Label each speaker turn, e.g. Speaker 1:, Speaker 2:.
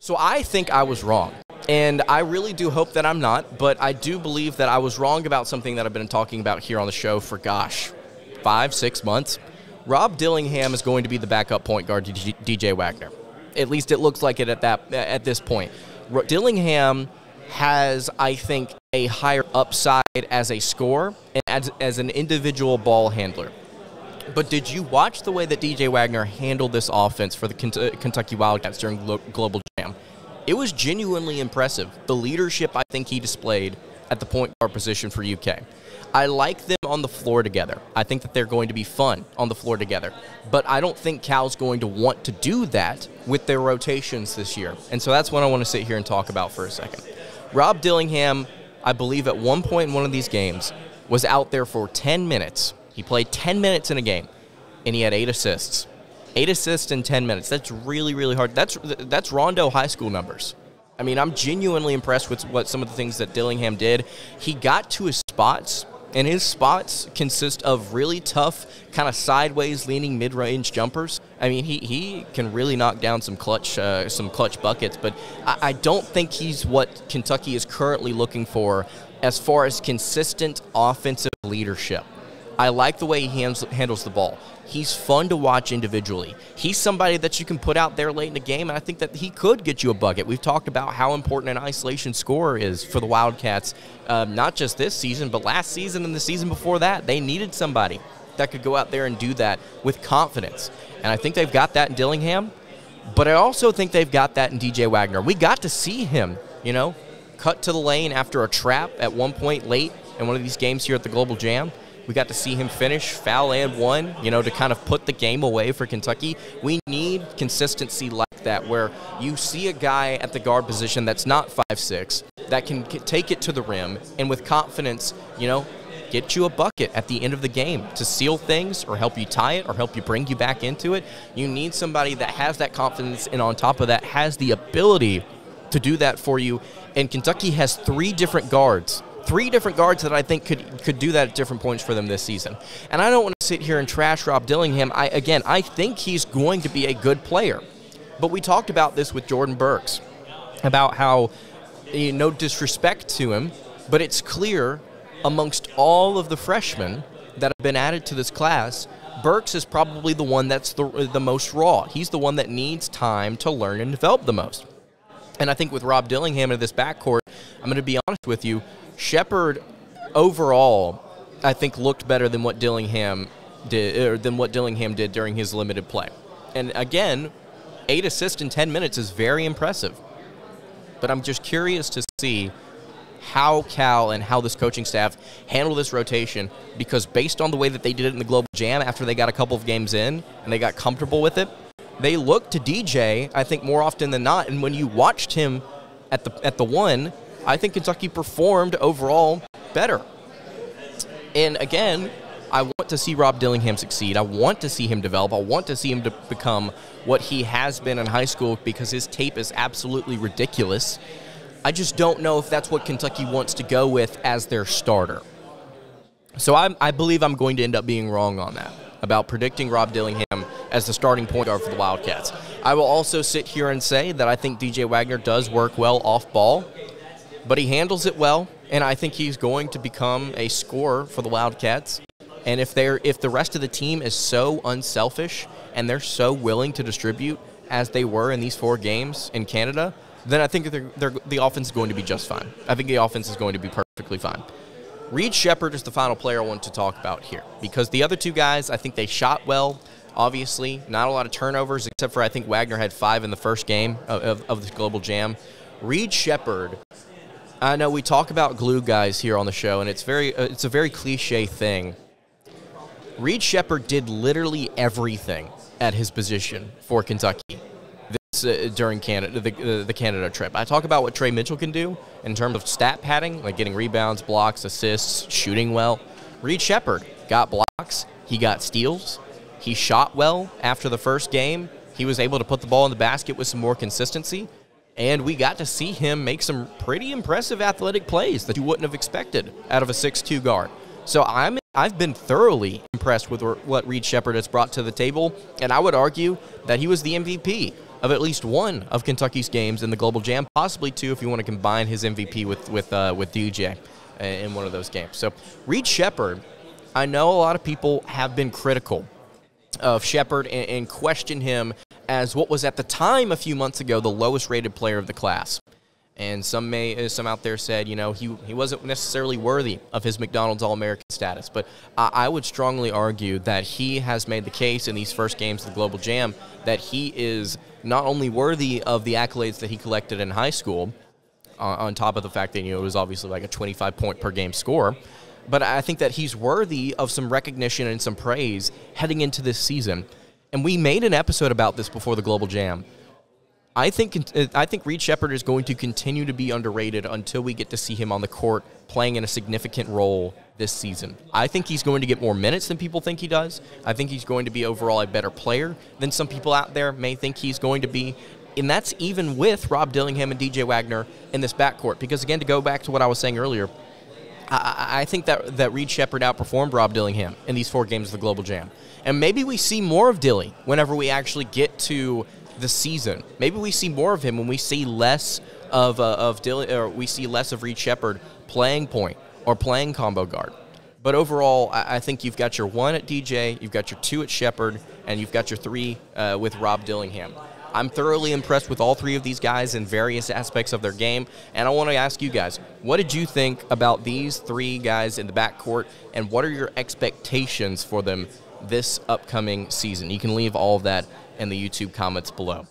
Speaker 1: So I think I was wrong, and I really do hope that I'm not, but I do believe that I was wrong about something that I've been talking about here on the show for, 5-6 months. Rob Dillingham is going to be the backup point guard to DJ Wagner. At least it looks like it at this point. Dillingham has, I think, a higher upside as a scorer and as an individual ball handler. But did you watch the way that DJ Wagner handled this offense for the Kentucky Wildcats during GLOBL JAM? It was genuinely impressive. The leadership I think he displayed at the point guard position for UK. I like them on the floor together. I think that they're going to be fun on the floor together. But I don't think Cal's going to want to do that with their rotations this year. And so that's what I want to sit here and talk about for a second. Rob Dillingham, I believe at one point in one of these games, was out there for 10 minutes. He played 10 minutes in a game, and he had 8 assists. 8 assists in 10 minutes. That's really, really hard. That's Rondo high school numbers. I mean, I'm genuinely impressed with what some of the things that Dillingham did. He got to his spots, and his spots consist of really tough, kind of sideways leaning mid-range jumpers. I mean, he can really knock down some clutch buckets, but I don't think he's what Kentucky is currently looking for as far as consistent offensive leadership. I like the way he handles the ball. He's fun to watch individually. He's somebody that you can put out there late in the game, and I think that he could get you a bucket. We've talked about how important an isolation scorer is for the Wildcats, not just this season, but last season and the season before that. They needed somebody that could go out there and do that with confidence, and I think they've got that in Dillingham, but I also think they've got that in DJ Wagner. We got to see him, cut to the lane after a trap at one point late in one of these games here at the GLOBL JAM. We got to see him finish foul and one, to kind of put the game away for Kentucky. We need consistency like that, where you see a guy at the guard position that's not 5'6", that can take it to the rim and with confidence, get you a bucket at the end of the game to seal things or help you tie it or help you bring you back into it. You need somebody that has that confidence and on top of that has the ability to do that for you. And Kentucky has 3 different guards. 3 different guards that I think could do that at different points for them this season. And I don't want to sit here and trash Rob Dillingham. I think he's going to be a good player. But we talked about this with Jordan Burks, about how, no disrespect to him, but it's clear amongst all of the freshmen that have been added to this class, Burks is probably the one that's the most raw. He's the one that needs time to learn and develop the most. And I think with Rob Dillingham in this backcourt, I'm going to be honest with you, Sheppard overall, I think, looked better than what Dillingham did, during his limited play. And again, 8 assists in 10 minutes is very impressive. But I'm just curious to see how Cal and how this coaching staff handle this rotation, because based on the way that they did it in the GLOBL JAM after they got a couple of games in and they got comfortable with it, they looked to DJ, I think, more often than not. And when you watched him at the one, I think Kentucky performed overall better. And again, I want to see Rob Dillingham succeed. I want to see him develop. I want to see him to become what he has been in high school, because his tape is absolutely ridiculous. I just don't know if that's what Kentucky wants to go with as their starter. So I believe I'm going to end up being wrong on that, about predicting Rob Dillingham as the starting point guard for the Wildcats. I will also sit here and say that I think DJ Wagner does work well off ball, but he handles it well, and I think he's going to become a scorer for the Wildcats. And if the rest of the team is so unselfish and they're so willing to distribute as they were in these 4 games in Canada, then I think the offense is going to be just fine. I think the offense is going to be perfectly fine. Reed Sheppard is the final player I want to talk about here, because the other 2 guys, I think they shot well. Obviously, not a lot of turnovers, except for I think Wagner had 5 in the first game of the GLOBL JAM. Reed Sheppard, I know we talk about glue guys here on the show, and it's a very cliche thing. Reed Sheppard did literally everything at his position for Kentucky during Canada, the Canada trip. I talk about what Trey Mitchell can do in terms of stat padding, like getting rebounds, blocks, assists, shooting well. Reed Sheppard got blocks, he got steals, he shot well after the first game. He was able to put the ball in the basket with some more consistency. And we got to see him make some pretty impressive athletic plays that you wouldn't have expected out of a 6'2" guard. So I've been thoroughly impressed with what Reed Sheppard has brought to the table, and I would argue that he was the MVP of at least one of Kentucky's games in the Global Jam, possibly two if you want to combine his MVP with DJ in one of those games. So Reed Sheppard, I know a lot of people have been critical of Sheppard and questioned him as what was at the time a few months ago the lowest rated player of the class. And some out there said, you know, he wasn't necessarily worthy of his McDonald's All-American status. But I would strongly argue that he has made the case in these first games of the Global Jam that he is not only worthy of the accolades that he collected in high school, on top of the fact that, you know, it was obviously like a 25-point-per-game score, but I think that he's worthy of some recognition and some praise heading into this season. And we made an episode about this before the Global Jam. I think Reed Sheppard is going to continue to be underrated until we get to see him on the court playing in a significant role this season. I think he's going to get more minutes than people think he does. I think he's going to be overall a better player than some people out there may think he's going to be. And that's even with Rob Dillingham and DJ Wagner in this backcourt. Because, again, to go back to what I was saying earlier, I think that Reed Sheppard outperformed Rob Dillingham in these 4 games of the Global Jam. And maybe we see more of Dilly whenever we actually get to the season. Maybe we see more of him when we see less of Dilly, or we see less of Reed Sheppard playing point or playing combo guard. But overall, I think you've got your 1 at DJ, you've got your 2 at Sheppard, and you've got your 3 with Rob Dillingham. I'm thoroughly impressed with all 3 of these guys in various aspects of their game, and I want to ask you guys, what did you think about these 3 guys in the backcourt, and what are your expectations for them this upcoming season? You can leave all of that in the YouTube comments below.